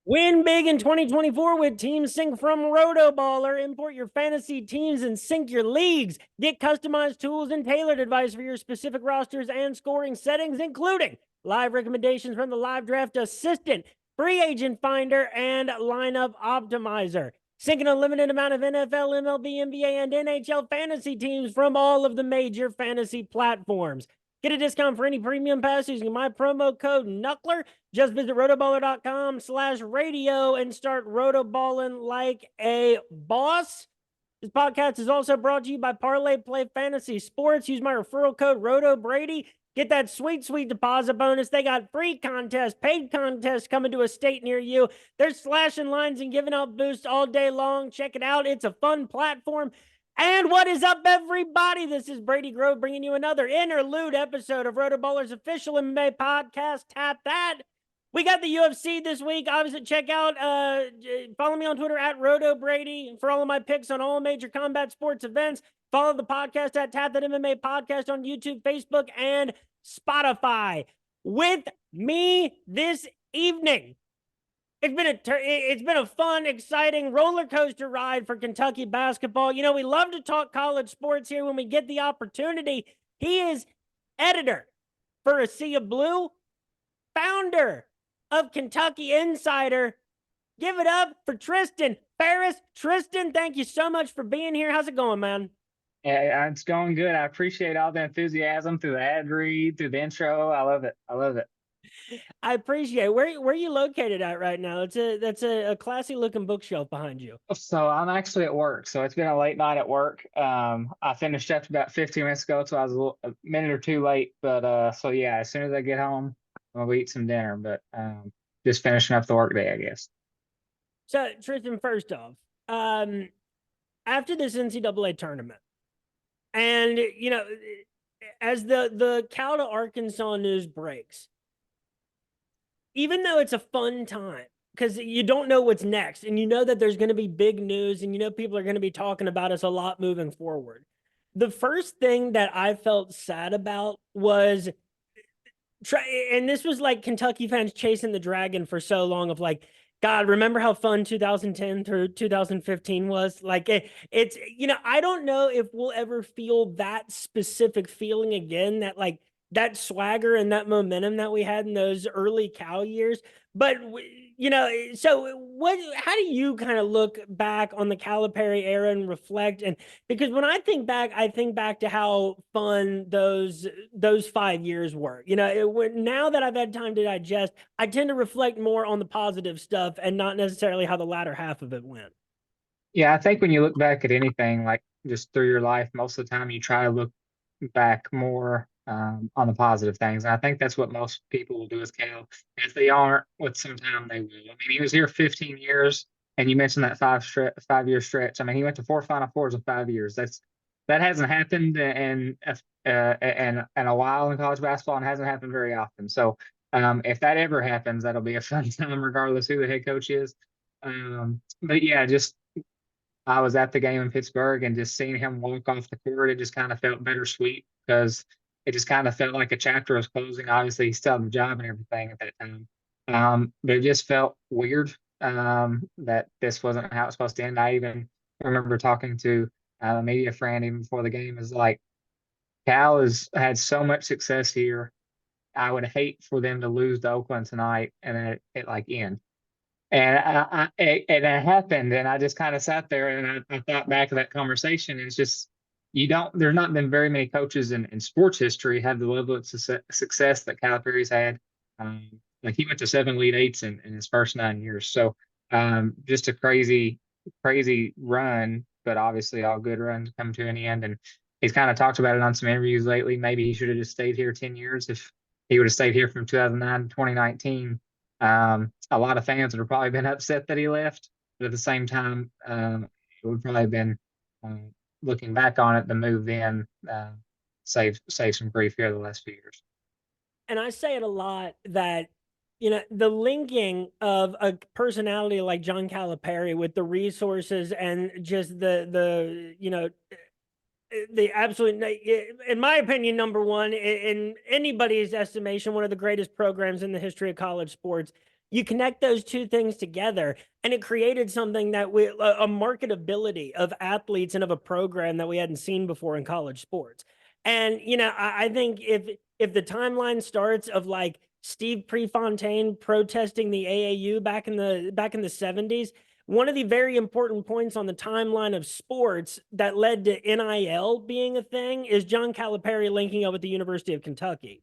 Win big in 2024 with Team Sync from RotoBaller. Import your fantasy teams and sync your leagues. Get customized tools and tailored advice for your specific rosters and scoring settings, including live recommendations from the live draft assistant, free agent finder, and lineup optimizer. Sync an unlimited amount of NFL, MLB, NBA, and NHL fantasy teams from all of the major fantasy platforms. Get a discount for any premium pass using my promo code Knuckler. Just visit rotoballer.com/radio and start rotoballing like a boss. This podcast is also brought to you by Parlay Play Fantasy Sports. Use my referral code RotoBrady. Get that sweet, sweet deposit bonus. They got free contests, paid contests coming to a state near you. They're slashing lines and giving out boosts all day long. Check it out. It's a fun platform. And what is up, everybody? This is Brady Grove bringing you another interlude episode of RotoBaller's official MMA podcast. Tap that. We got the UFC this week. Obviously, check out, follow me on Twitter at RotoBrady for all of my picks on all major combat sports events. Follow the podcast at Tap That MMA Podcast on YouTube, Facebook, and Spotify. With me this evening, it's been a fun, exciting roller coaster ride for Kentucky basketball. You know, we love to talk college sports here when we get the opportunity. He is editor for A Sea of Blue, founder of Kentucky Insider. Give it up for Tristan Pharis. Tristan, thank you so much for being here. How's it going, man? Yeah, it's going good. I appreciate all the enthusiasm through the ad read, through the intro. I love it. I love it. I appreciate it. Where are you located at right now? That's a classy looking bookshelf behind you. So I'm actually at work. So it's been a late night at work. I finished up about 15 minutes ago, so I was a minute or two late. But so yeah, as soon as I get home, I'll eat some dinner. But just finishing up the work day, I guess. So Tristan, first off, after this NCAA tournament, and you know, as the Cal to Arkansas news breaks, even though it's a fun time because you don't know what's next and you know that there's going to be big news and you know people are going to be talking about us a lot moving forward. The first thing that I felt sad about was, and this was like Kentucky fans chasing the dragon for so long of like, God, remember how fun 2010 through 2015 was? Like it's, you know, I don't know if we'll ever feel that specific feeling again, that like that swagger and that momentum that we had in those early Cal years. But, you know, so how do you kind of look back on the Calipari era and reflect? And because when I think back to how fun those 5 years were. You know, now that I've had time to digest, I tend to reflect more on the positive stuff and not necessarily how the latter half of it went. Yeah, I think when you look back at anything, like just through your life, most of the time you try to look back more on the positive things. And I think that's what most people will do with Cal. If they aren't, with some time they will. I mean, he was here 15 years, and you mentioned that 5-year stretch. I mean, he went to 4 Final Fours in 5 years. That hasn't happened in a while in college basketball, and hasn't happened very often. So if that ever happens, that'll be a fun time, regardless who the head coach is. But yeah, just I was at the game in Pittsburgh, and just seeing him walk off the court, it just kind of felt bittersweet because it just kind of felt like a chapter was closing. Obviously, he still had the job and everything at that time. But it just felt weird that this wasn't how it's supposed to end. I even remember talking to a media friend even before the game, is like, Cal has had so much success here. I would hate for them to lose to Oakland tonight and then it like end. And it happened, and I just kind of sat there and I thought back to that conversation. And it's just, there's not been very many coaches in sports history have the level of success that Calipari's had. Like, he went to 7 Elite Eights in his first 9 years. So just a crazy run, but obviously all good runs come to an end. And he's kind of talked about it on some interviews lately. Maybe he should have just stayed here 10 years. If he would have stayed here from 2009 to 2019, a lot of fans would have probably been upset that he left, but at the same time, it would probably have been, looking back on it, the move then save some grief here the last few years. And I say it a lot that, you know, the linking of a personality like John Calipari with the resources and just the you know, the absolute, in my opinion, number one in anybody's estimation, one of the greatest programs in the history of college sports. you connect those two things together, and it created something that a marketability of athletes and of a program that we hadn't seen before in college sports. And I think if the timeline starts of like Steve Prefontaine protesting the AAU back in the 70s, one of the very important points on the timeline of sports that led to NIL being a thing is John Calipari linking up with the University of Kentucky.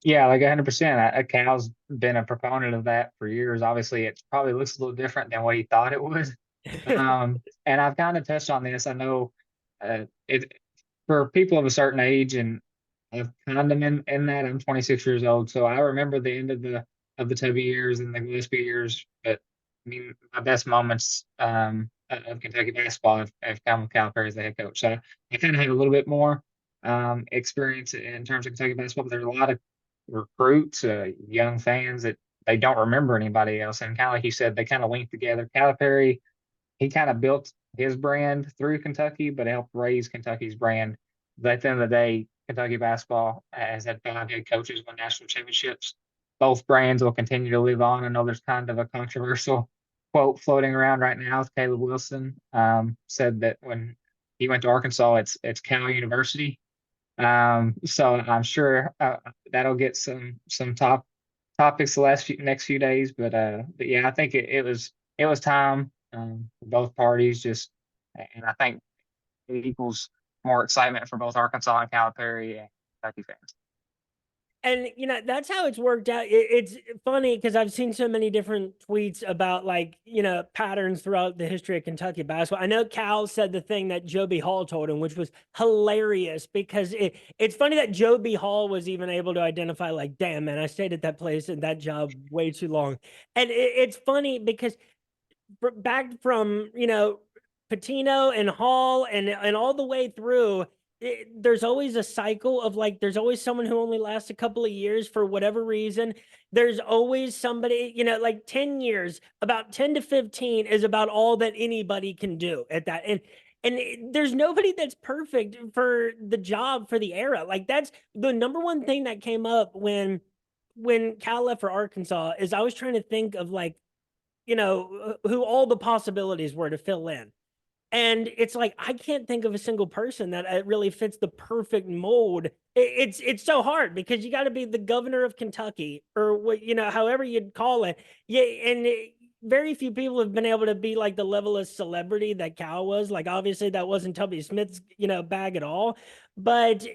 Yeah, like 100%. Cal's been a proponent of that for years. Obviously, it probably looks a little different than what he thought it would. And I've kind of touched on this. I know it for people of a certain age, and I've kind of in that. I'm 26 years old, so I remember the end of the Tubby years and the Gillespie years. But I mean, my best moments of Kentucky basketball have come with Calipari as the head coach. So I kind of had a little bit more experience in terms of Kentucky basketball. But there's a lot of recruits, young fans that they don't remember anybody else. And kind of like you said, they kind of linked together. Calipari, he kind of built his brand through Kentucky, but helped raise Kentucky's brand. But at the end of the day, Kentucky basketball has had 5 head coaches win national championships. Both brands will continue to live on. I know there's kind of a controversial quote floating around right now. Caleb Wilson said that when he went to Arkansas, it's Cal University. So I'm sure that'll get some topics the next few days. But yeah, I think it was time for both parties. And I think it equals more excitement for both Arkansas and Calipari and Kentucky fans. And that's how it's worked out. It's funny because I've seen so many different tweets about like patterns throughout the history of Kentucky basketball. I know Cal said the thing that Joe B. Hall told him, which was hilarious because it's funny that Joe B. Hall was even able to identify like, damn man, I stayed at that place and that job way too long. And it's funny because back from Patino and Hall and all the way through, there's always a cycle of like there's always someone who only lasts a couple of years for whatever reason. There's always somebody, like 10 years, about 10 to 15 is about all that anybody can do at that. And there's nobody that's perfect for the job for the era. Like that's the number one thing that came up when Cal left for Arkansas is I was trying to think of like who all the possibilities were to fill in. And it's like I can't think of a single person that really fits the perfect mold. It's so hard because you got to be the governor of Kentucky or what however you'd call it. Yeah, and very few people have been able to be like the level of celebrity that Cal was. Like obviously that wasn't Tubby Smith's bag at all, but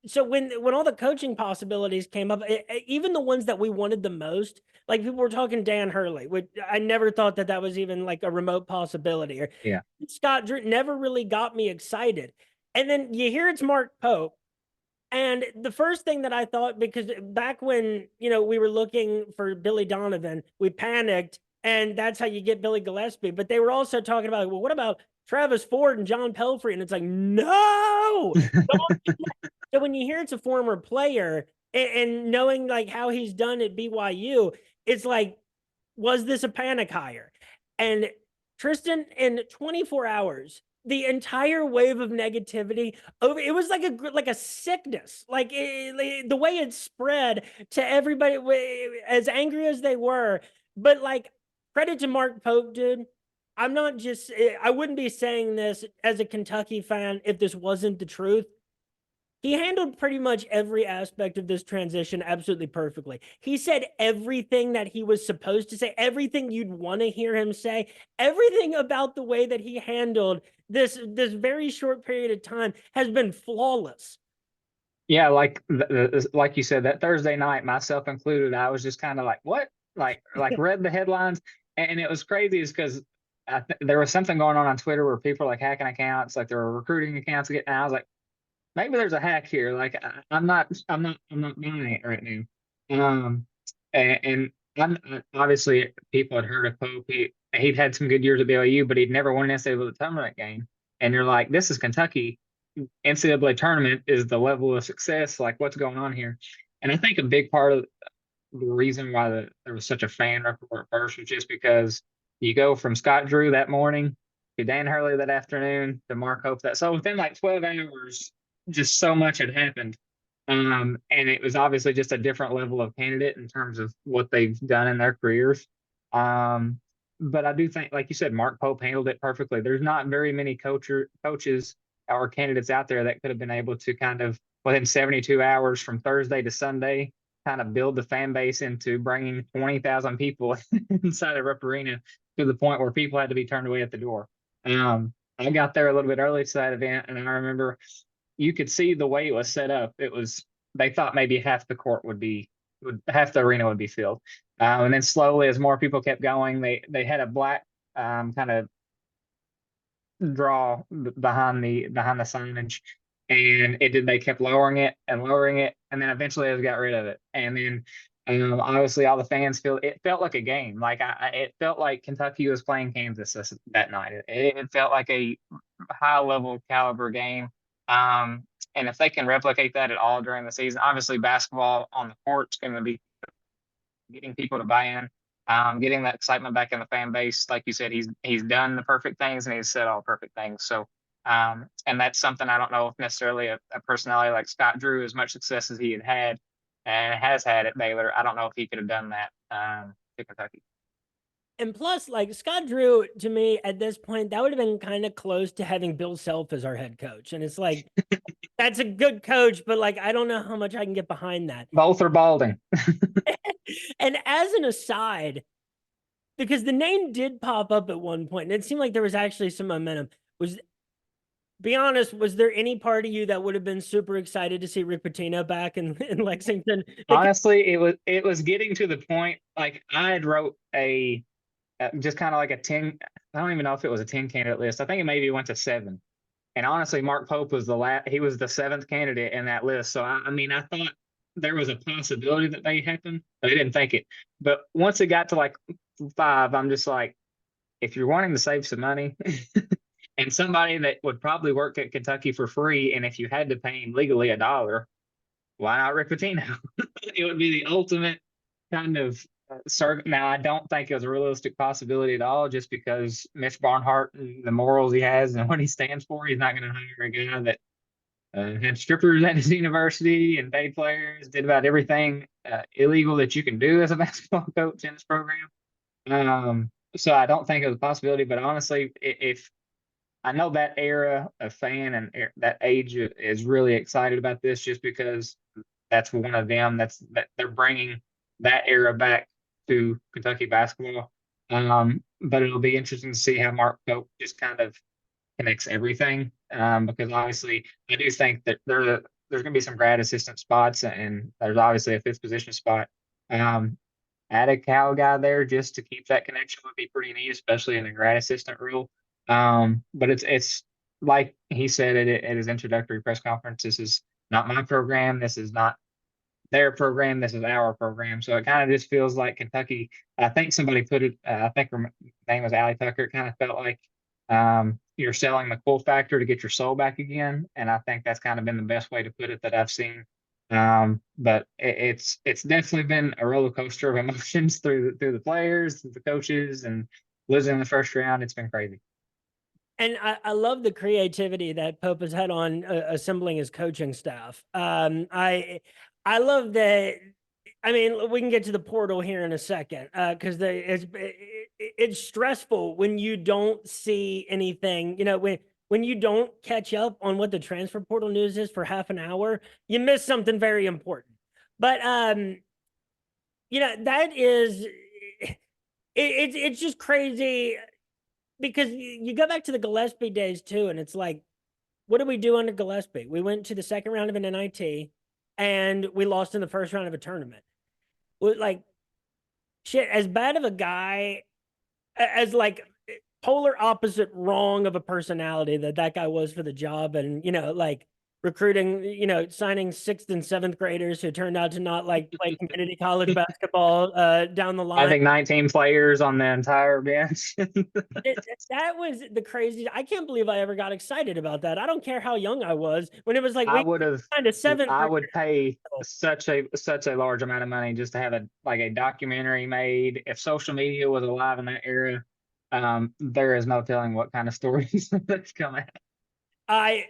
so when all the coaching possibilities came up, even the ones that we wanted the most, like people were talking Dan Hurley, which I never thought that was even like a remote possibility. Or Yeah. Scott Drew never really got me excited. And then you hear it's Mark Pope. And the first thing that I thought, because back when we were looking for Billy Donovan, we panicked, and that's how you get Billy Gillespie. But they were also talking about, well, what about Travis Ford and John Pelfrey? And it's like, no. So when you hear it's a former player and knowing like how he's done at BYU, it's like, was this a panic hire? And Tristan, in 24 hours, the entire wave of negativity over it was like a sickness, like the way it spread to everybody, as angry as they were. But like, credit to Mark Pope, dude. I wouldn't be saying this as a Kentucky fan if this wasn't the truth. He handled pretty much every aspect of this transition absolutely perfectly. He said everything that he was supposed to say, everything you'd want to hear him say, everything about the way that he handled this very short period of time has been flawless. Yeah, like you said, that Thursday night, myself included, I was just kind of like, what? Like read the headlines, and it was crazy is because there was something going on Twitter where people were like hacking accounts, like there were recruiting accounts getting. I was like, maybe there's a hack here. Like I'm not buying it right now. And obviously people had heard of Pope. He'd had some good years at BYU, but he'd never won an NCAA tournament game. And you're like, this is Kentucky. NCAA tournament is the level of success. Like, what's going on here? And I think a big part of the reason why there was such a fan report first was just because you go from Scott Drew that morning to Dan Hurley that afternoon to Mark Hope that. So within like 12 hours, just so much had happened. And it was obviously just a different level of candidate in terms of what they've done in their careers. Um, but I do think, like you said, Mark Pope handled it perfectly. There's not very many coaches or candidates out there that could have been able to kind of within 72 hours from Thursday to Sunday kind of build the fan base into bringing 20,000 people inside of Rupp Arena to the point where people had to be turned away at the door. I got there a little bit early to that event, and I remember you could see the way it was set up. It was they thought maybe half the court half the arena would be filled, and then slowly as more people kept going, they had a black kind of draw behind the signage, and they kept lowering it, and then eventually they got rid of it, and then. Obviously, all the fans it felt like a game. Like it felt like Kentucky was playing Kansas that night. It felt like a high level caliber game. Um, and if they can replicate that at all during the season, obviously basketball on the court is going to be getting people to buy in, getting that excitement back in the fan base. Like you said, he's done the perfect things and he's said all perfect things. So, and that's something I don't know if necessarily a personality like Scott Drew, as much success as he had and has had at Baylor, I don't know if he could have done that to Kentucky. And plus, like Scott Drew, to me at this point, that would have been kind of close to having Bill Self as our head coach. And it's like, that's a good coach, but like, I don't know how much I can get behind that. Both are balding. And as an aside, because the name did pop up at one point, and it seemed like there was actually some momentum. Be honest, was there any part of you that would have been super excited to see Rick Pitino back in Lexington? Honestly, it was getting to the point like I had wrote a just kind of like a 10. I don't even know if it was a 10 candidate list. I think it maybe went to 7. And honestly, Mark Pope was he was the 7th candidate in that list. So I mean, I thought there was a possibility that they happened, but I didn't think it. But once it got to like 5, I'm just like, if you're wanting to save some money and somebody that would probably work at Kentucky for free, and if you had to pay him legally $1, why not Rick Pitino? It would be the ultimate kind of now, I don't think it was a realistic possibility at all, just because Mitch Barnhart and the morals he has and what he stands for. He's not going to hire a guy that had strippers at his university and paid players, did about everything illegal that you can do as a basketball coach in this program. So I don't think it was a possibility. But honestly, if I know that era of fan and that age is really excited about this, just because that's one of them that they're bringing that era back to Kentucky basketball. But it'll be interesting to see how Mark Pope just kind of connects everything. Because obviously, I do think that there's going to be some grad assistant spots, and there's obviously a 5th position spot. Add a Cal guy there just to keep that connection would be pretty neat, especially in the grad assistant role. But it's like he said at his introductory press conference, this is not my program. This is not their program. This is our program. So it kind of just feels like Kentucky. I think somebody put it. I think her name was Allie Tucker. It kind of felt like you're selling the cool factor to get your soul back again. And I think that's kind of been the best way to put it that I've seen. But it's definitely been a roller coaster of emotions through the players, the coaches, and losing in the first round. It's been crazy. And I love the creativity that Pope has had on assembling his coaching staff. I love that. I mean, we can get to the portal here in a second because it's stressful when you don't see anything. You know, when you don't catch up on what the transfer portal news is for half an hour, you miss something very important. But you know, that is it's just crazy because you go back to the Gillespie days too, and it's like, what did we do under Gillespie? We went to the second round of an NIT, and we lost in the first round of a tournament. Like, shit, as bad of a guy as like polar opposite wrong of a personality that guy was for the job, and you know, like recruiting, you know, signing 6th and 7th graders who turned out to not like play community college basketball down the I line. think 19 players on the entire bench. That was the craziest. I can't believe I ever got excited about that. I don't care how young I was when it was like I we would have. signed a 7th I grader. would pay such a large amount of money just to have a documentary made. If social media was alive in that era, there is no telling what kind of stories that's come out. I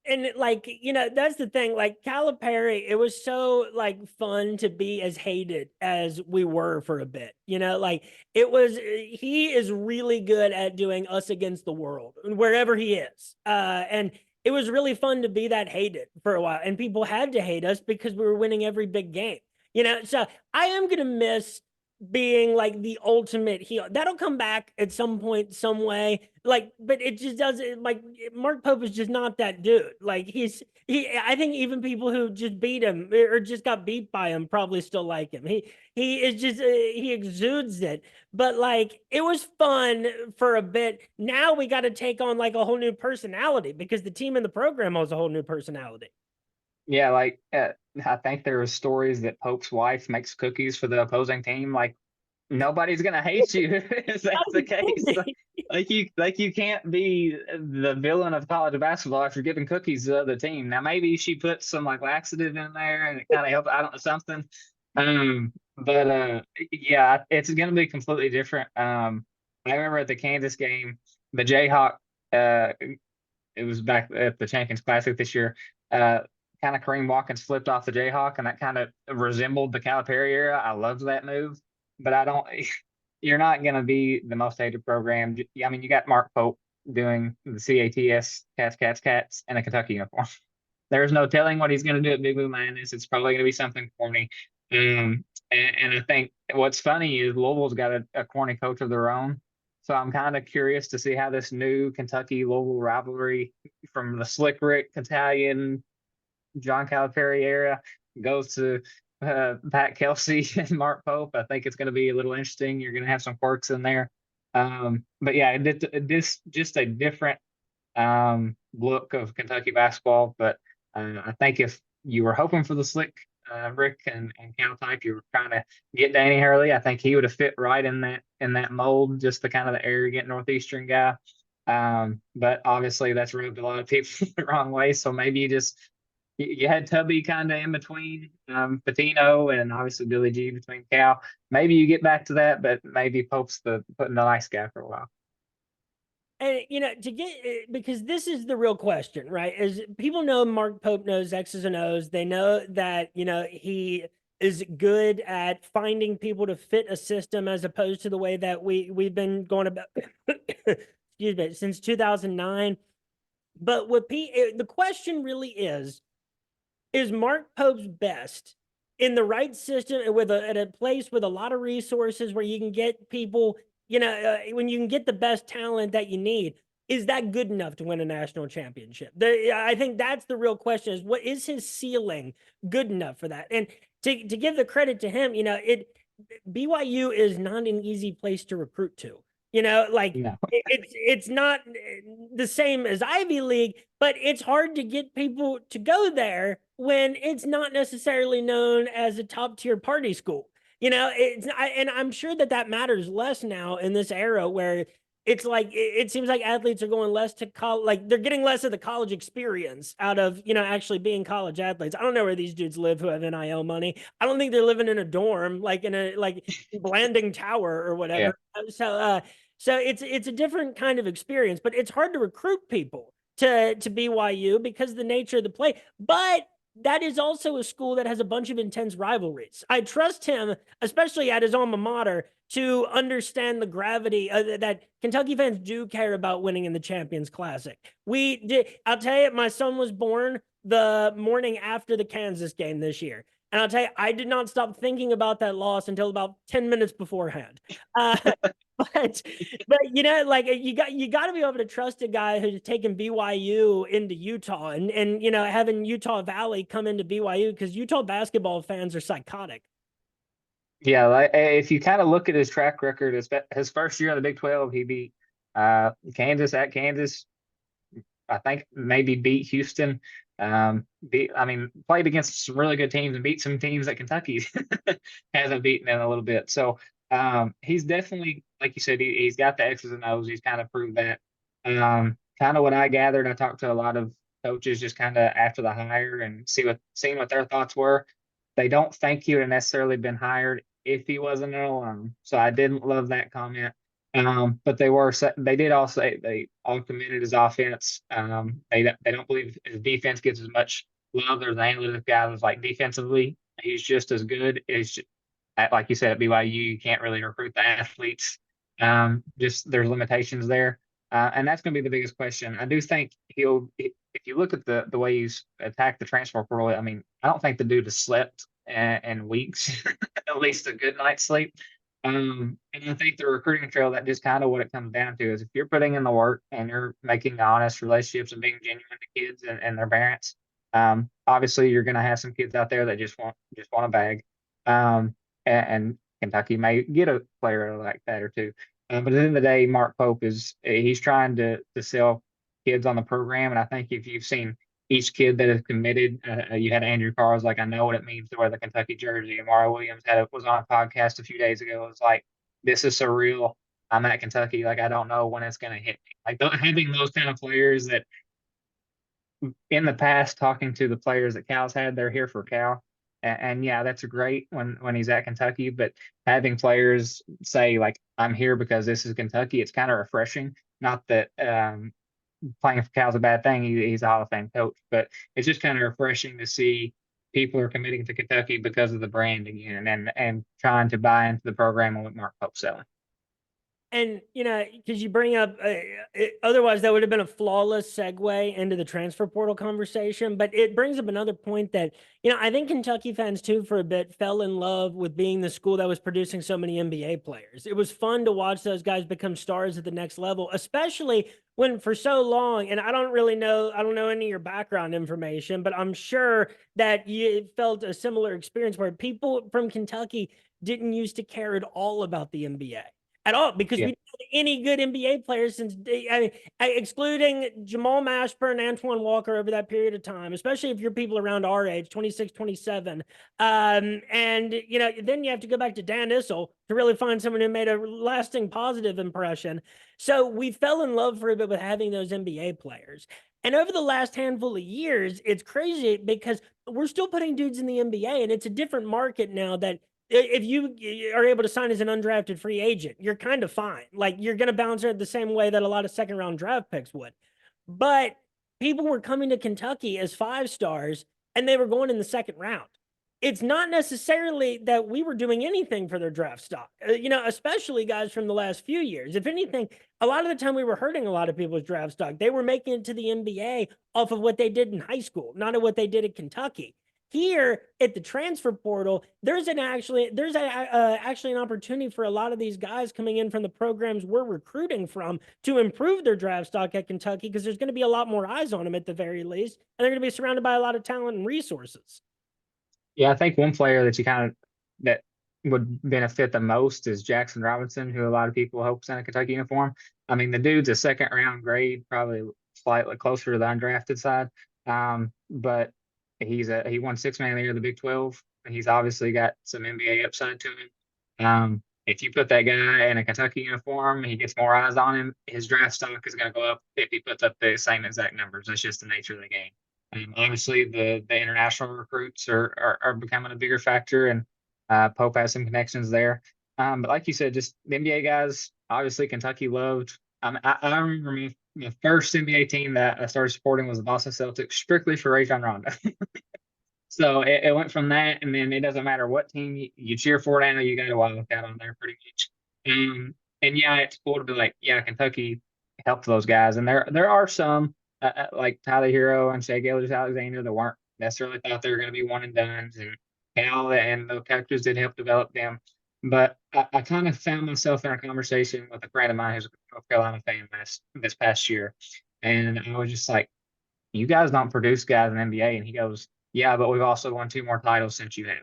And like, that's the thing. Like Calipari, it was so like fun to be as hated as we were for a bit. Like it was. He is really good at doing us against the world wherever he is. And it was really fun to be that hated for a while, and people had to hate us because we were winning every big game. So I am gonna miss being like the ultimate heel. That'll come back at some point, some way. Like, but it just doesn't. Like, Mark Pope is just not that dude. Like, I think even people who just beat him or just got beat by him probably still like him. He is just he exudes it. But like, it was fun for a bit. Now we got to take on like a whole new personality because the team in the program has a whole new personality. Yeah, like I think there are stories that Pope's wife makes cookies for the opposing team. Like nobody's gonna hate you if that's the case. Like you can't be the villain of college basketball if you're giving cookies to the other team. Now maybe she puts some like laxative in there and it kind of helps. I don't know something. But yeah, it's gonna be completely different. I remember at the Kansas game, the Jayhawk. Uh, it was back at the Champions Classic this year. Uh, Kind of Kareem Watkins flipped off the Jayhawk, and that kind of resembled the Calipari era. I loved that move, but I don't. You're not going to be the most hated program. I mean, you got Mark Pope doing the CATS, cats, in a Kentucky uniform. There's no telling what he's going to do at Big Blue Madness. It's probably going to be something corny. And I think what's funny is Louisville's got a corny coach of their own. So I'm kind of curious to see how this new Kentucky Louisville rivalry from the Slick Rick Italian John Calipari era goes to Pat Kelsey and Mark Pope. I think it's going to be a little interesting. You're going to have some quirks in there. But yeah, this just a different look of Kentucky basketball. But I think if you were hoping for the slick Rick and Cal type, you were trying to get Danny Hurley. I think he would have fit right in that mold, just the kind of the arrogant Northeastern guy. But obviously that's rubbed a lot of people the wrong way. So maybe you had Tubby kind of in between Patino and obviously Billy G between Cal. Maybe you get back to that, but maybe Pope's putting the nice guy for a while. And to get because this is the real question, right? Is people know Mark Pope knows X's and O's. They know that he is good at finding people to fit a system as opposed to the way that we've been going about excuse me since 2009. But the question really is Mark Pope's best in the right system at a place with a lot of resources where you can get people, when you can get the best talent that you need, is that good enough to win a national championship? I think that's the real question: is what is his ceiling good enough for that? And to give the credit to him, BYU is not an easy place to recruit to. Like No. it's not the same as Ivy League, but it's hard to get people to go there when it's not necessarily known as a top tier party school. And I'm sure that matters less now in this era where it's like it seems like athletes are going less to college, like they're getting less of the college experience out of actually being college athletes. I don't know where these dudes live who have NIL money. I don't think they're living in a dorm like in a Blanding Tower or Yeah. whatever. So it's a different kind of experience, but it's hard to recruit people to BYU because of the nature of the play. But that is also a school that has a bunch of intense rivalries. I trust him, especially at his alma mater, to understand the gravity that Kentucky fans do care about winning in the Champions Classic. We did. I'll tell you, my son was born the morning after the Kansas game this year. And I'll tell you, I did not stop thinking about that loss until about 10 minutes beforehand. Uh, but like you got to be able to trust a guy who's taken BYU into Utah and having Utah Valley come into BYU because Utah basketball fans are psychotic. Yeah, like if you kind of look at his track record, his first year in the Big 12, he beat Kansas at Kansas. I think maybe beat Houston. I mean, played against some really good teams and beat some teams that Kentucky hasn't beaten in a little bit. So he's definitely, like you said, he's got the X's and O's. He's kind of proved that. Kind of what I gathered. I talked to a lot of coaches just kind of after the hire and seeing what their thoughts were. They don't think he would have necessarily been hired if he wasn't an alum. So I didn't love that comment. But they did all say they all commended his offense. They don't believe his defense gets as much love. There's an analytic guy that's like defensively, he's just as good. Like you said at BYU, you can't really recruit the athletes. Just there's limitations there, and that's going to be the biggest question. I do think if you look at the way he's attacked the transfer portal, I mean, I don't think the dude has slept in weeks, at least a good night's sleep. And I think the recruiting trail, that just kind of what it comes down to is if you're putting in the work and you're making honest relationships and being genuine to kids and their parents, obviously you're going to have some kids out there that just want a bag. And Kentucky may get a player like that or two. But at the end of the day, Mark Pope he's trying to sell kids on the program. And I think if you've seen each kid that is committed, you had Andrew Carl's like, I know what it means to wear the Kentucky jersey. And Mario Williams was on a podcast a few days ago. It was like, this is surreal. I'm at Kentucky. Like, I don't know when it's going to hit me. Like having those kind of players that in the past, talking to the players that Cal's had, they're here for Cal. And yeah, that's great when he's at Kentucky. But having players say like, "I'm here because this is Kentucky," it's kind of refreshing. Not that playing for Cal's a bad thing. He's a Hall of Fame coach, but it's just kind of refreshing to see people are committing to Kentucky because of the brand again and trying to buy into the program and what Mark Pope's selling. And, because you bring up, otherwise that would have been a flawless segue into the transfer portal conversation. But it brings up another point that, I think Kentucky fans too, for a bit, fell in love with being the school that was producing so many NBA players. It was fun to watch those guys become stars at the next level, especially when for so long, and I don't know any of your background information, but I'm sure that you felt a similar experience where people from Kentucky didn't used to care at all about the NBA at all because Yeah. we didn't have any good NBA players excluding Jamal Mashburn and Antoine Walker over that period of time, especially if you're people around our age, 26, 27. And, then you have to go back to Dan Issel to really find someone who made a lasting positive impression. So we fell in love for a bit with having those NBA players. And over the last handful of years, it's crazy because we're still putting dudes in the NBA, and it's a different market now that if you are able to sign as an undrafted free agent, you're kind of fine. Like you're going to bounce it the same way that a lot of second round draft picks would. But people were coming to Kentucky as 5-stars and they were going in the second round. It's not necessarily that we were doing anything for their draft stock, especially guys from the last few years. If anything, a lot of the time we were hurting a lot of people's draft stock. They were making it to the NBA off of what they did in high school, not of what they did at Kentucky. Here at the transfer portal, there's actually an opportunity for a lot of these guys coming in from the programs we're recruiting from to improve their draft stock at Kentucky because there's going to be a lot more eyes on them at the very least, and they're going to be surrounded by a lot of talent and resources. Yeah, I think one player that would benefit the most is Jackson Robinson, who a lot of people hope's in a Kentucky uniform. I mean, the dude's a second round grade, probably slightly closer to the undrafted side. But he won 6-man of the year of the Big 12. He's obviously got some NBA upside to him. If you put that guy in a Kentucky uniform, he gets more eyes on him. His draft stock is going to go up if he puts up the same exact numbers. That's just the nature of the game. Obviously, the international recruits are becoming a bigger factor, and Pope has some connections there. But like you said, just the NBA guys, obviously Kentucky loved. I remember my first NBA team that I started supporting was the Boston Celtics, strictly for Rajon Rondo. So it went from that, and then it doesn't matter what team you cheer for now, you got a Wildcat on there pretty much. And yeah, it's cool to be like, yeah, Kentucky helped those guys, and there are some like Tyler Hero and Shea Gilgeous-Alexander that weren't necessarily thought they were going to be one and dones, and Cal and the coaches did help develop them. But I kind of found myself in a conversation with a friend of mine who's a North Carolina fan this past year, and I was just like, "You guys don't produce guys in the NBA," and he goes, "Yeah, but we've also won 2 more titles since you have."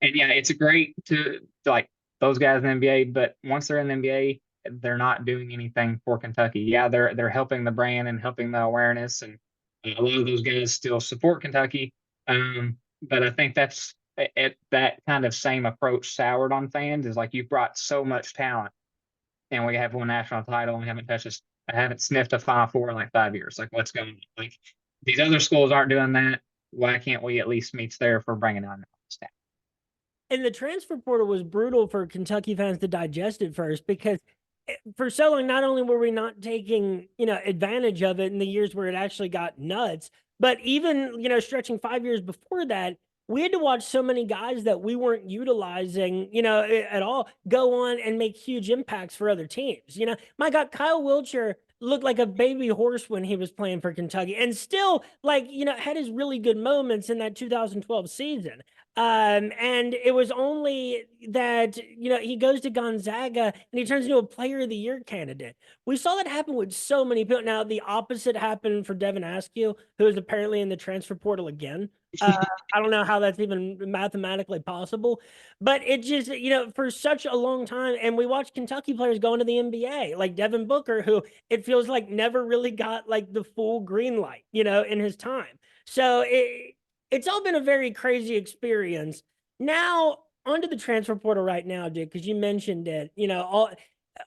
And yeah, it's great to like those guys in the NBA, but once they're in the NBA, they're not doing anything for Kentucky. Yeah, they're helping the brand and helping the awareness, and a lot of those guys still support Kentucky. But I think that kind of same approach soured on fans is like you brought so much talent, and we have one national title, and we I haven't sniffed a Final Four in like 5 years. Like, what's going on? Like, these other schools aren't doing that. Why can't we at least meet there for bringing on staff? And the transfer portal was brutal for Kentucky fans to digest at first because for so long, not only were we not taking, advantage of it in the years where it actually got nuts, but even, stretching 5 years before that, we had to watch so many guys that we weren't utilizing, at all go on and make huge impacts for other teams. My God, Kyle Wiltshire looked like a baby horse when he was playing for Kentucky and still, like, had his really good moments in that 2012 season. And it was only that, he goes to Gonzaga and he turns into a player of the year candidate. We saw that happen with so many people. Now, the opposite happened for Devin Askew, who is apparently in the transfer portal again. I don't know how that's even mathematically possible, but it just, for such a long time, and we watched Kentucky players go into the NBA, like Devin Booker, who it feels like never really got like the full green light, in his time. So it's all been a very crazy experience. Now, onto the transfer portal right now, Dick, because you mentioned it,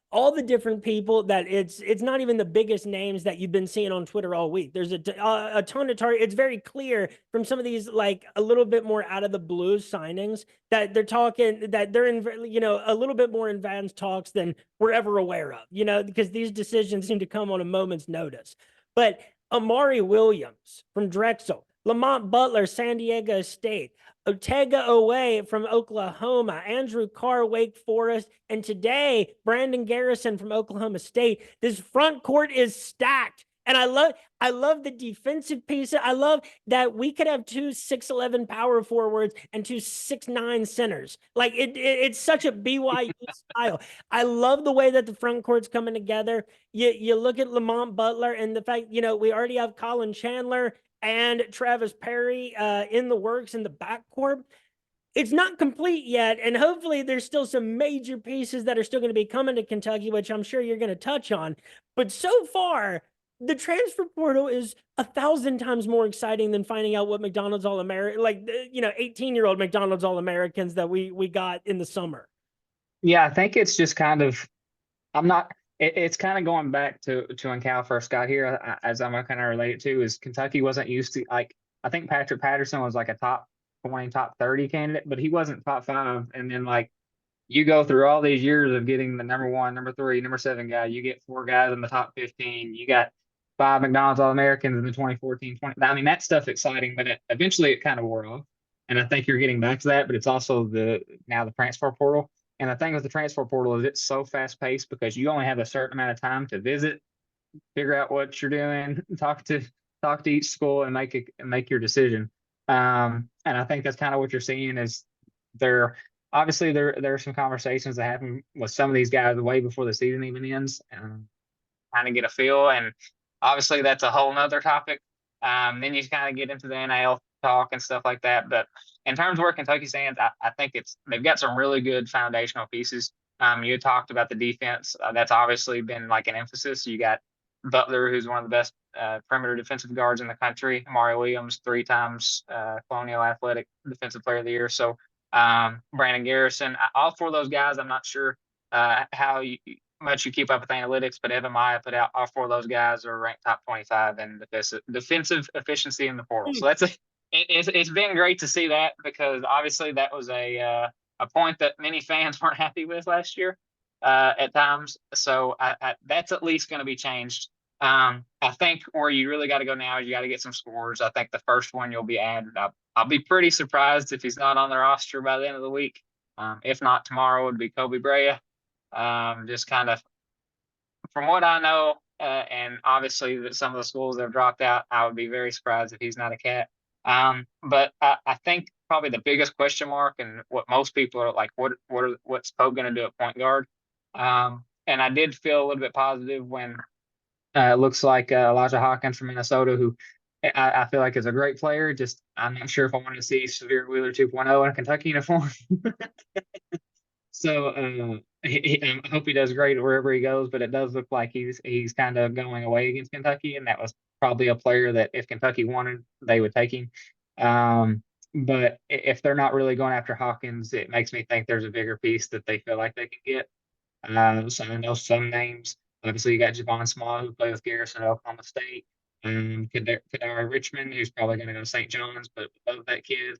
all the different people that it's not even the biggest names that you've been seeing on Twitter all week. There's a ton of target. It's very clear from some of these like a little bit more out of the blue signings that they're talking that they're in a little bit more advanced talks than we're ever aware of. Because these decisions seem to come on a moment's notice. But Amari Williams from Drexel, Lamont Butler, San Diego State, Otega Owe from Oklahoma, Andrew Carr, Wake Forest, and today, Brandon Garrison from Oklahoma State. This front court is stacked. And I love the defensive piece. I love that we could have two 6'11" power forwards and two 6'9" centers. Like it's such a BYU style. I love the way that the front court's coming together. You look at Lamont Butler and the fact, we already have Colin Chandler and Travis Perry in the works in the backcourt. It's not complete yet, and hopefully there's still some major pieces that are still going to be coming to Kentucky, which I'm sure you're going to touch on. But so far, the transfer portal is 1,000 times more exciting than finding out what McDonald's All-American, like 18-year-old McDonald's All-Americans that we got in the summer. Yeah, I think it's just kind of I'm not. It's kind of going back to when Cal first got here. As I'm kind of related to, is Kentucky wasn't used to like. I think Patrick Patterson was like a top 20, top 30 candidate, but he wasn't top five. And then like you go through all these years of getting the number one, number three, number seven guy. You get four guys in the top 15. You got five McDonald's All Americans in the 2014, 20. I mean, that stuff's exciting, but eventually it kind of wore off. And I think you're getting back to that, but it's also now the transfer portal. And the thing with the transfer portal is it's so fast paced because you only have a certain amount of time to visit, figure out what you're doing, talk to each school, and make your decision. And I think that's kind of what you're seeing is there. Obviously, there are some conversations that happen with some of these guys way before the season even ends, kind of get a feel. And obviously, that's a whole nother topic. Then you kind of get into the NIL talk and stuff like that. But in terms of where Kentucky stands, I think they've got some really good foundational pieces. You talked about the defense. That's obviously been like an emphasis. You got Butler, who's one of the best perimeter defensive guards in the country. Amari Williams, 3 times Colonial Athletic Defensive Player of the Year. So Brandon Garrison, all 4 of those guys, I'm not sure how much you keep up with analytics, but Evan Maya put out all 4 of those guys are ranked top 25 in defensive efficiency in the portal. So it's been great to see that because obviously that was a point that many fans weren't happy with last year at times. So that's at least going to be changed. I think where you really got to go now is you got to get some scores. I think the first one you'll be added. I'll be pretty surprised if he's not on the roster by the end of the week. If not tomorrow, would be Kobe Brea. Just kind of from what I know, and obviously that some of the schools that have dropped out, I would be very surprised if he's not a Cat. But I think probably the biggest question mark and what most people are like, what's Pope going to do at point guard? And I did feel a little bit positive when it looks like Elijah Hawkins from Minnesota, who I feel like is a great player. Just I'm not sure if I want to see Severe Wheeler 2.0 in a Kentucky uniform. So I hope he does great wherever he goes, but it does look like he's kind of going away against Kentucky, and that was probably a player that if Kentucky wanted, they would take him. But if they're not really going after Hawkins, it makes me think there's a bigger piece that they feel like they can get. So I know some names. Obviously, you got Javon Small, who played with Garrison at Oklahoma State. Kadari Richmond, who's probably going to go to St. John's, but love that kid.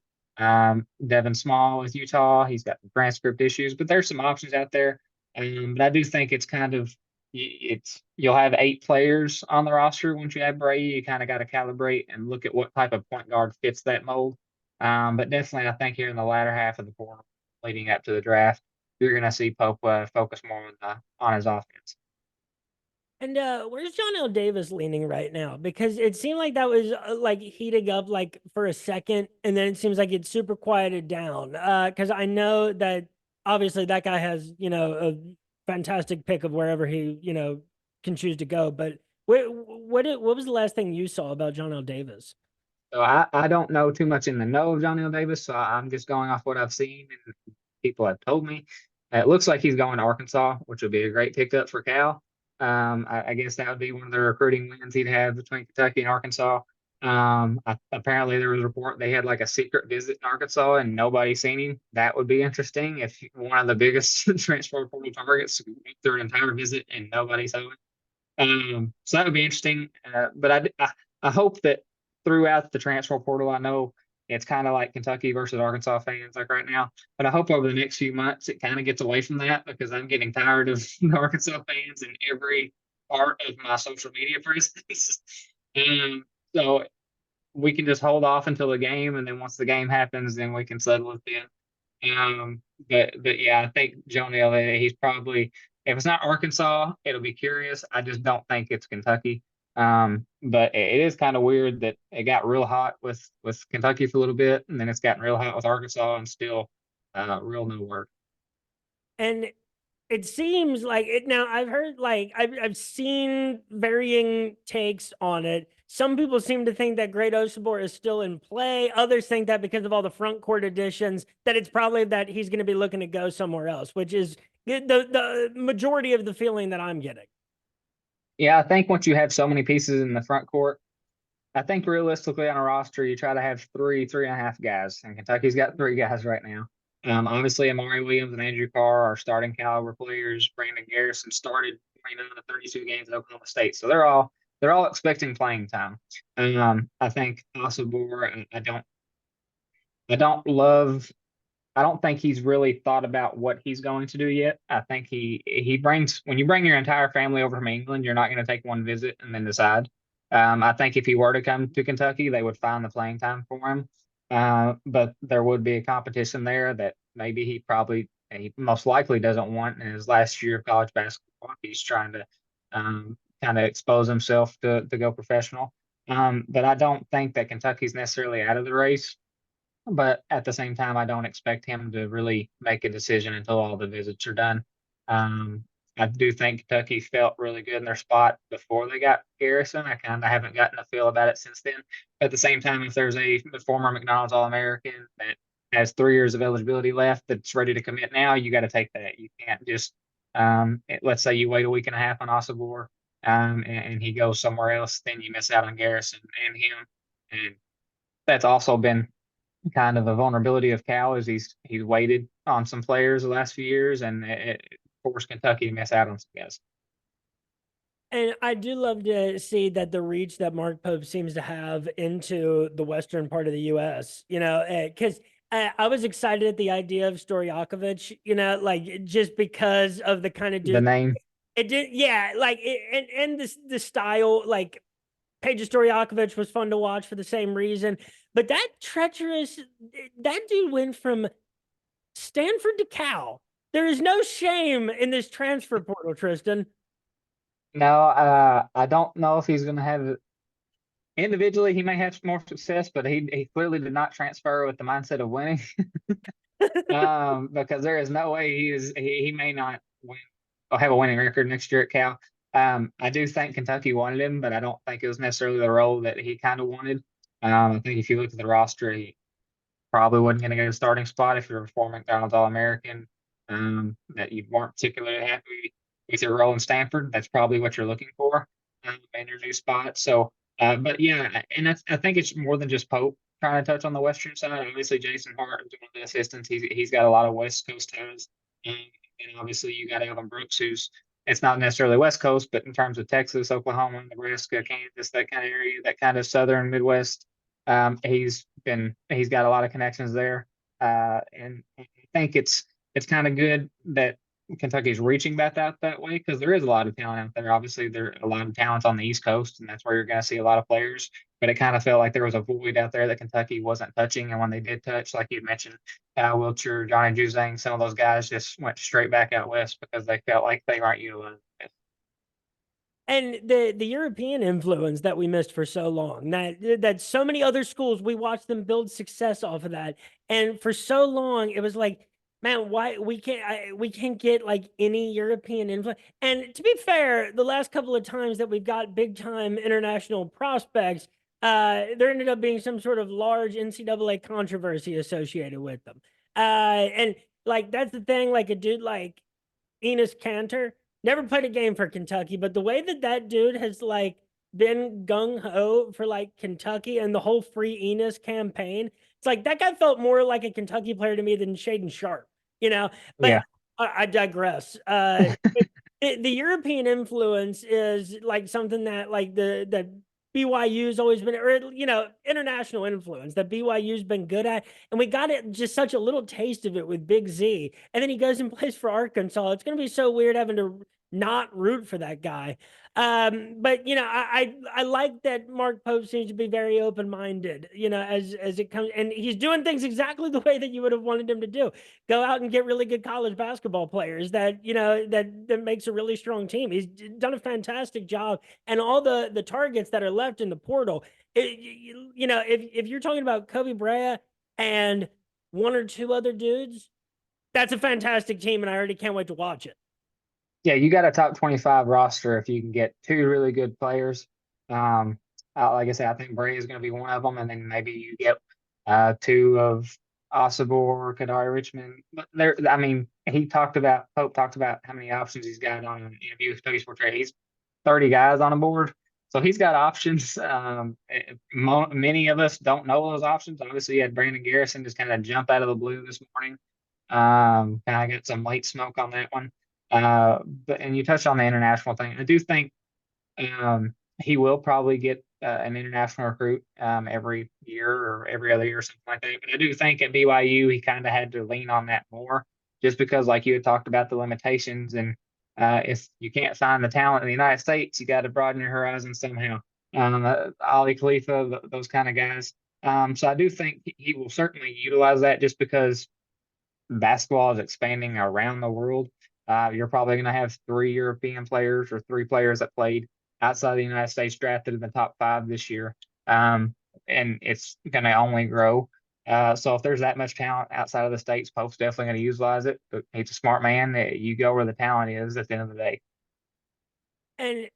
Devin Small with Utah. He's got transcript issues, but there's some options out there. But I do think it's kind of you'll have 8 players on the roster once you add Brady. You kind of got to calibrate and look at what type of point guard fits that mold. But definitely, I think here in the latter half of the portal, leading up to the draft, you're going to see Pope focus more on his offense. And where's John L. Davis leaning right now? Because it seemed like that was like heating up like for a second, and then it seems like it's super quieted down. Because I know that obviously that guy has a fantastic pick of wherever he can choose to go. But what was the last thing you saw about John L. Davis? So I don't know too much in the know of Johnny Davis, so I'm just going off what I've seen and people have told me. It looks like he's going to Arkansas, which would be a great pickup for Cal. I guess that would be one of the recruiting wins he'd have between Kentucky and Arkansas. Apparently, there was a report they had like a secret visit in Arkansas and nobody seen him. That would be interesting if one of the biggest transfer portal targets went through an entire visit and nobody saw him. So that would be interesting. But I hope that throughout the transfer portal, I know it's kind of like Kentucky versus Arkansas fans like right now, but I hope over the next few months it kind of gets away from that because I'm getting tired of the Arkansas fans in every part of my social media presence. um, so we can just hold off until the game, and then once the game happens, then we can settle it then. But yeah, I think Jonah Elliott, he's probably if it's not Arkansas, it'll be curious. I just don't think it's Kentucky. But it is kind of weird that it got real hot with Kentucky for a little bit, and then it's gotten real hot with Arkansas, and still real no word. And it seems like it now. I've heard like I've seen varying takes on it. Some people seem to think that Great Osobor is still in play. Others think that because of all the front court additions, that it's probably that he's going to be looking to go somewhere else, which is the majority of the feeling that I'm getting. Yeah, I think once you have so many pieces in the front court, I think realistically on a roster, you try to have three and a half guys, and Kentucky's got 3 guys right now. Obviously, Amari Williams and Andrew Carr are starting caliber players. Brandon Garrison started 29 to 32 games at Oklahoma State, so they're all expecting playing time. I think Osabor, I don't love. I don't think he's really thought about what he's going to do yet. I think he brings when you bring your entire family over from England, you're not going to take one visit and then decide. I think if he were to come to Kentucky, they would find the playing time for him. But there would be a competition there that maybe he most likely doesn't want in his last year of college basketball. He's trying to kind of expose himself to go professional. But I don't think that Kentucky's necessarily out of the race, but at the same time, I don't expect him to really make a decision until all the visits are done. Um, I do think Kentucky felt really good in their spot before they got Garrison. I kind of haven't gotten a feel about it since then. But at the same time, if there's a former McDonald's All-American that has 3 years of eligibility left that's ready to commit now, you got to take that. You can't just let's say you wait a week and a half on Osabor, and he goes somewhere else, then you miss out on Garrison and him. And that's also been kind of a vulnerability of Cal is he's waited on some players the last few years, and it forced Kentucky to miss out on some guys. And I do love to see that the reach that Mark Pope seems to have into the western part of the U.S. Because I was excited at the idea of Stojakovic, like just because of the kind of The dude name, it did, yeah, like and the style, like Peja Stojakovic was fun to watch for the same reason. But that dude went from Stanford to Cal. There is no shame in this transfer portal, Tristan. no, I don't know if he's going to have individually. He may have more success, but he clearly did not transfer with the mindset of winning. Because there is no way he may not win or have a winning record next year at Cal. I do think Kentucky wanted him, but I don't think it was necessarily the role that he kind of wanted. I think if you look at the roster, he probably wasn't going to get a starting spot if you're a former McDonald's All-American. That you weren't particularly happy with your role in Stanford. That's probably what you're looking for in your new spot. So, but yeah, and I think it's more than just Pope trying to touch on the Western side. Obviously, Jason Hart is one of the assistants. He's got a lot of West Coast ties, um, and obviously you got Alvin Brooks, who's it's not necessarily West Coast, but in terms of Texas, Oklahoma, Nebraska, Kansas, that kind of area, that kind of Southern Midwest, he's got a lot of connections there, and I think it's kind of good that Kentucky's reaching back out that way because there is a lot of talent out there. Obviously, there are a lot of talent on the East Coast, and that's where you're going to see a lot of players. But it kind of felt like there was a void out there that Kentucky wasn't touching. And when they did touch, like you mentioned, Kyle Wiltshire, Johnny Juzang, some of those guys just went straight back out west because they felt like they weren't utilized. And the European influence that we missed for so long, that so many other schools, we watched them build success off of that. And for so long, it was like, man, why we can't get like any European influence. And to be fair, the last couple of times that we've got big time international prospects, there ended up being some sort of large NCAA controversy associated with them. And like that's the thing, like a dude like Enos Cantor never played a game for Kentucky, but the way that that dude has like been gung ho for like Kentucky and the whole Free Enos campaign, it's like that guy felt more like a Kentucky player to me than Shaden Sharp, you know. But Yeah. I digress. The European influence is like something that like the BYU's always been, or international influence that BYU's been good at, and we got it just such a little taste of it with Big Z, and then he goes and plays for Arkansas. It's going to be so weird having to not root for that guy. But I like that Mark Pope seems to be very open minded. As it comes, and he's doing things exactly the way that you would have wanted him to do. Go out and get really good college basketball players that makes a really strong team. He's done a fantastic job, and all the targets that are left in the portal. If you're talking about Kobe Bryant and one or two other dudes, that's a fantastic team, and I already can't wait to watch it. Yeah, you got a top 25 roster if you can get two really good players. Like I said, I think Bray is going to be one of them, and then maybe you get two of Osibor, Kadari Richmond. But there, I mean, Pope talked about how many options he's got on an interview with Study Sport Trade. He's 30 guys on a board, so he's got options. Many of us don't know those options. Obviously, you had Brandon Garrison just kind of jump out of the blue this morning. Kind of got some late smoke on that one. And you touched on the international thing. I do think he will probably get an international recruit every year or every other year or something like that. But I do think at BYU he kind of had to lean on that more, just because, like you had talked about, the limitations, and if you can't find the talent in the United States, you got to broaden your horizons somehow. Ali Khalifa, those kind of guys. So I do think he will certainly utilize that, just because basketball is expanding around the world. You're probably going to have three European players or three players that played outside the United States drafted in the top 5 this year. And it's going to only grow. So if there's that much talent outside of the States, Pope's definitely going to utilize it. But he's a smart man. You go where the talent is at the end of the day. And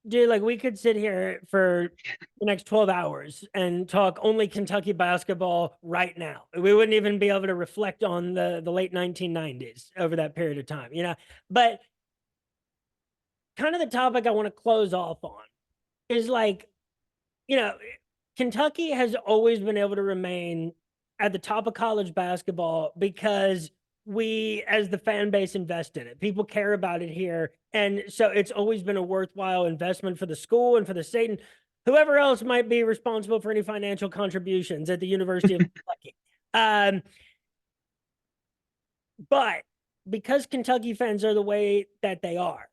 dude, like we could sit here for the next 12 hours and talk only Kentucky basketball right now. We wouldn't even be able to reflect on the late 1990s over that period of time, But kind of the topic I want to close off on is like, Kentucky has always been able to remain at the top of college basketball because we, as the fan base, invest in it. People care about it here. And so it's always been a worthwhile investment for the school and for the state and whoever else might be responsible for any financial contributions at the University of Kentucky. But because Kentucky fans are the way that they are,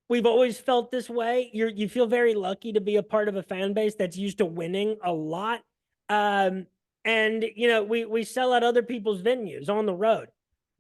we've always felt this way. You feel very lucky to be a part of a fan base that's used to winning a lot. And we sell out other people's venues on the road.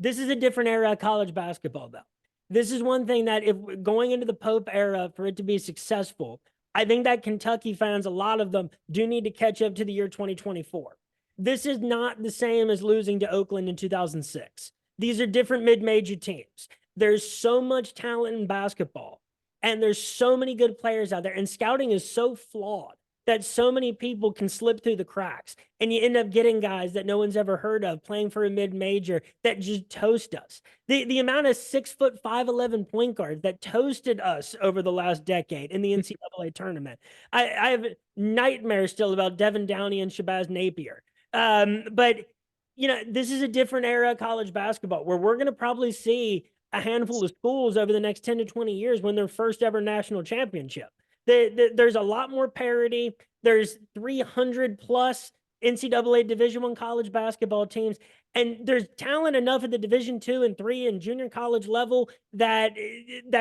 This is a different era of college basketball, though. This is one thing that, if going into the Pope era, for it to be successful, I think that Kentucky fans, a lot of them, do need to catch up to the year 2024. This is not the same as losing to Oakland in 2006. These are different mid-major teams. There's so much talent in basketball, and there's so many good players out there, and scouting is so flawed that so many people can slip through the cracks, and you end up getting guys that no one's ever heard of playing for a mid-major that just toast us. The amount of 6'5", 5'11" point guards that toasted us over the last decade in the NCAA tournament. I have nightmares still about Devin Downey and Shabazz Napier. But this is a different era of college basketball where we're going to probably see a handful of schools over the next 10 to 20 years win their first ever national championship. There's a lot more parity. There's 300 plus NCAA Division I college basketball teams. And there's talent enough at the Division II and III and junior college level that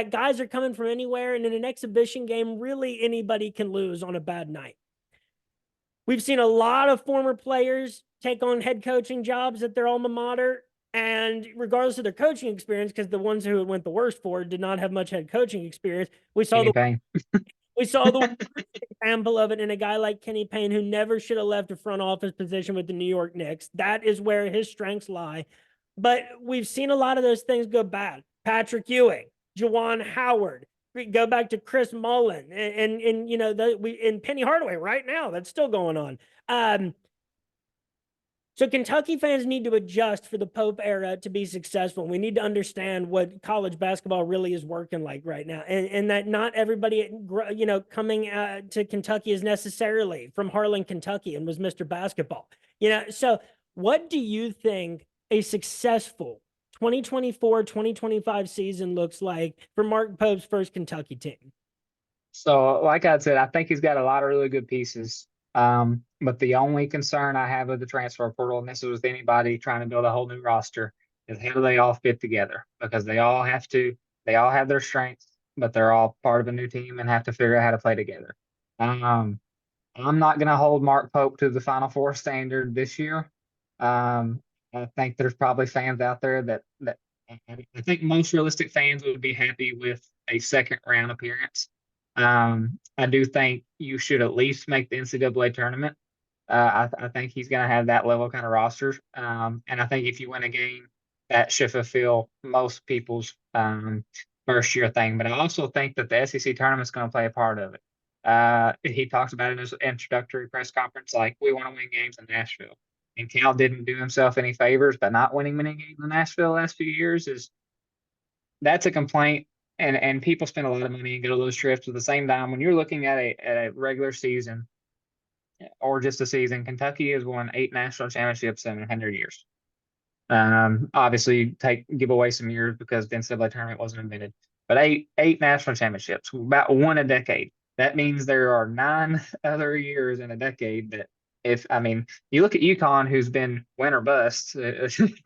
guys are coming from anywhere. And in an exhibition game, really anybody can lose on a bad night. We've seen a lot of former players take on head coaching jobs at their alma mater. And regardless of their coaching experience, because the ones who it went the worst for did not have much head coaching experience, we saw the example of it in a guy like Kenny Payne, who never should have left a front office position with the New York Knicks. That is where his strengths lie. But we've seen a lot of those things go bad. Patrick Ewing, Juwan Howard, go back to Chris Mullen, and you know, in Penny Hardaway right now, that's still going on. So Kentucky fans need to adjust for the Pope era to be successful. We need to understand what college basketball really is working like right now, and that not everybody, you know, coming to Kentucky is necessarily from Harlan, Kentucky, and was Mr. Basketball. You know, so what do you think a successful 2024-2025 season looks like for Mark Pope's first Kentucky team? So, like I said, I think he's got a lot of really good pieces. But the only concern I have with the transfer portal, and this is with anybody trying to build a whole new roster, is how do they all fit together? Because they all have their strengths, but they're all part of a new team and have to figure out how to play together. I'm not going to hold Mark Pope to the Final Four standard this year. I think there's probably fans out there that I think most realistic fans would be happy with a second round appearance. I do think you should at least make the NCAA tournament. I think he's going to have that level kind of roster. And I think if you win a game, that should fulfill most people's first year thing. But I also think that the SEC tournament is going to play a part of it. He talks about it in his introductory press conference, like, we want to win games in Nashville. And Cal didn't do himself any favors by not winning many games in Nashville the last few years. That's a complaint. And people spend a lot of money and go to those trips. At the same time, when you're looking at a regular season or just a season, Kentucky has won 8 national championships in 100 years. Obviously, give away some years because the NCAA tournament wasn't invented, but eight national championships, about one a decade. That means there are 9 other years in a decade that, you look at UConn, who's been win or bust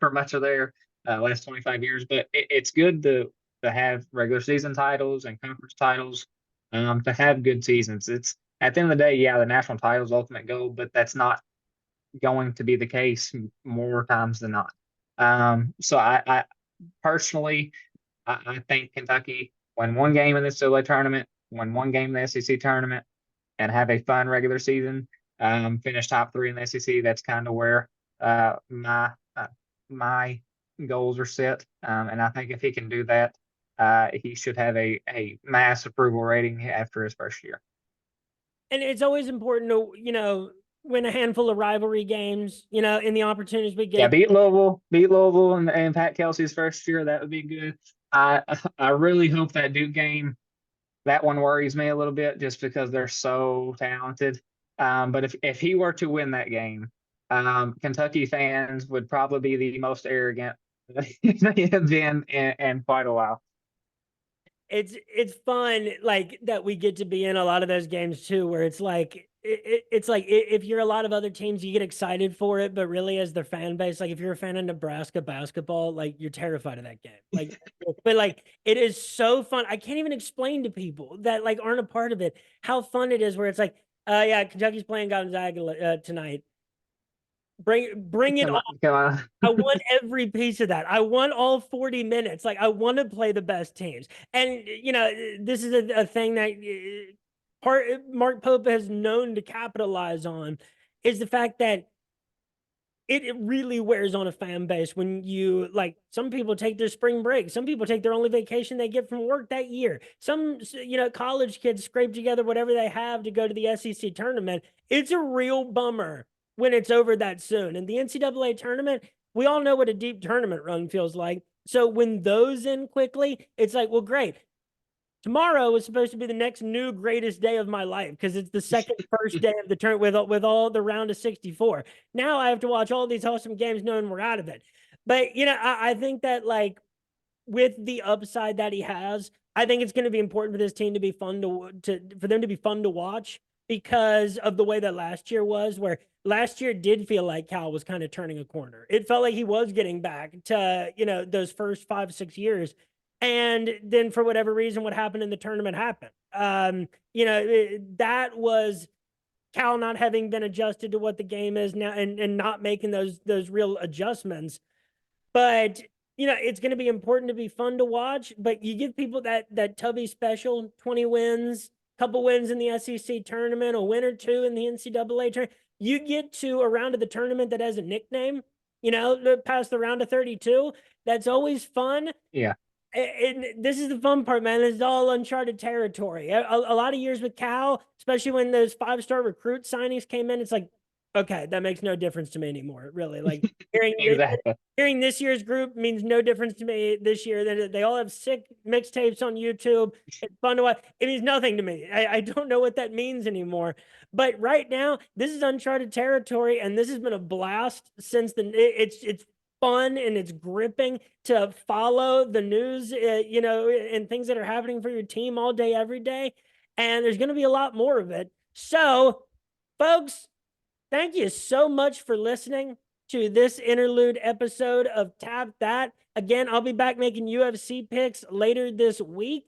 for much of their last 25 years, but it's good to have regular season titles and conference titles, to have good seasons. It's at the end of the day, yeah, the national title is ultimate goal, but that's not going to be the case more times than not. So I personally, I think Kentucky win one game in the NCAA tournament, win one game in the SEC tournament, and have a fun regular season. Finish top 3 in the SEC. That's kind of where my goals are set. And I think if he can do that, he should have a mass approval rating after his first year. And it's always important to, you know, win a handful of rivalry games, you know, in the opportunities we get. Yeah, beat Louisville and Pat Kelsey's first year. That would be good. I really hope that Duke game, that one worries me a little bit just because they're so talented. But if he were to win that game, Kentucky fans would probably be the most arrogant they have been in quite a while. It's fun, like, that we get to be in a lot of those games too, where it's like it's like if you're a lot of other teams, you get excited for it, but really as their fan base, like if you're a fan of Nebraska basketball, like you're terrified of that game. Like, but like it is so fun. I can't even explain to people that like aren't a part of it how fun it is. Where it's like, yeah, Kentucky's playing Gonzaga tonight. Bring it on. Come on. I want every piece of that. I want all 40 minutes. Like, I want to play the best teams. And, you know, this is a thing that Mark Pope has known to capitalize on, is the fact that it really wears on a fan base when you, like, some people take their spring break. Some people take their only vacation they get from work that year. Some, you know, college kids scrape together whatever they have to go to the SEC tournament. It's a real bummer when it's over that soon. And the NCAA tournament, we all know what a deep tournament run feels like. So when those end quickly, it's like, well, great. Tomorrow is supposed to be the next new greatest day of my life because it's the first day of the tournament with all the round of 64. Now I have to watch all these awesome games knowing we're out of it. But, you know, I think that, like, with the upside that he has, I think it's going to be important for this team to be fun for them to be fun to watch, because of the way that last year was, where last year did feel like Cal was kind of turning a corner. It felt like he was getting back to, those first 5, 6 years. And then for whatever reason, what happened in the tournament happened. That was Cal not having been adjusted to what the game is now, and not making those real adjustments. But it's going to be important to be fun to watch. But you give people that Tubby special, 20 wins, couple wins in the SEC tournament, a win or two in the NCAA tournament. You get to a round of the tournament that has a nickname, past the round of 32. That's always fun. Yeah. And this is the fun part, man. It's all uncharted territory. A lot of years with Cal, especially when those 5-star recruit signings came in, it's like, okay, that makes no difference to me anymore. Really, like Exactly. hearing this year's group means no difference to me this year. They all have sick mixtapes on YouTube. It's fun to watch. It means nothing to me. I don't know what that means anymore. But right now, this is uncharted territory, and this has been a blast since it's fun and it's gripping to follow the news, and things that are happening for your team all day, every day. And there's going to be a lot more of it. So, folks, thank you so much for listening to this interlude episode of Tap That. Again, I'll be back making UFC picks later this week.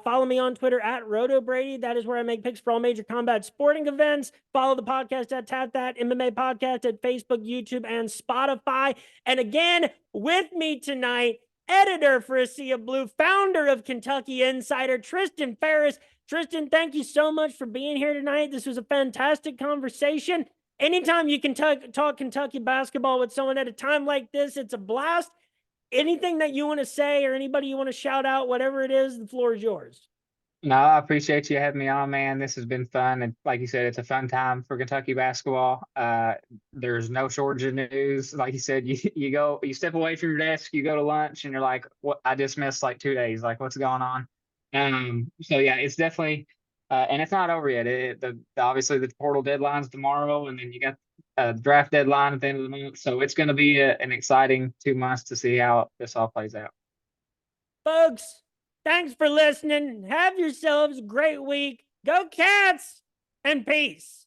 Follow me on Twitter at RotoBrady. That is where I make picks for all major combat sporting events. Follow the podcast at Tap That MMA Podcast at Facebook, YouTube, and Spotify. And again, with me tonight, editor for A Sea of Blue, founder of Kentucky Insider, Tristan Pharis. Tristan, thank you so much for being here tonight. This was a fantastic conversation. Anytime you can talk Kentucky basketball with someone at a time like this, it's a blast. Anything that you want to say or anybody you want to shout out, whatever it is, the floor is yours. No, I appreciate you having me on, man. This has been fun. And like you said, it's a fun time for Kentucky basketball. There's no shortage of news. Like you said, you step away from your desk, you go to lunch, and you're like, what? I just missed like 2 days. Like, what's going on? So yeah, it's definitely, and it's not over yet. Obviously the portal deadline's tomorrow, and then you got the draft deadline at the end of the month. So it's going to be an exciting 2 months to see how this all plays out. Folks, thanks for listening. Have yourselves a great week. Go Cats, and peace.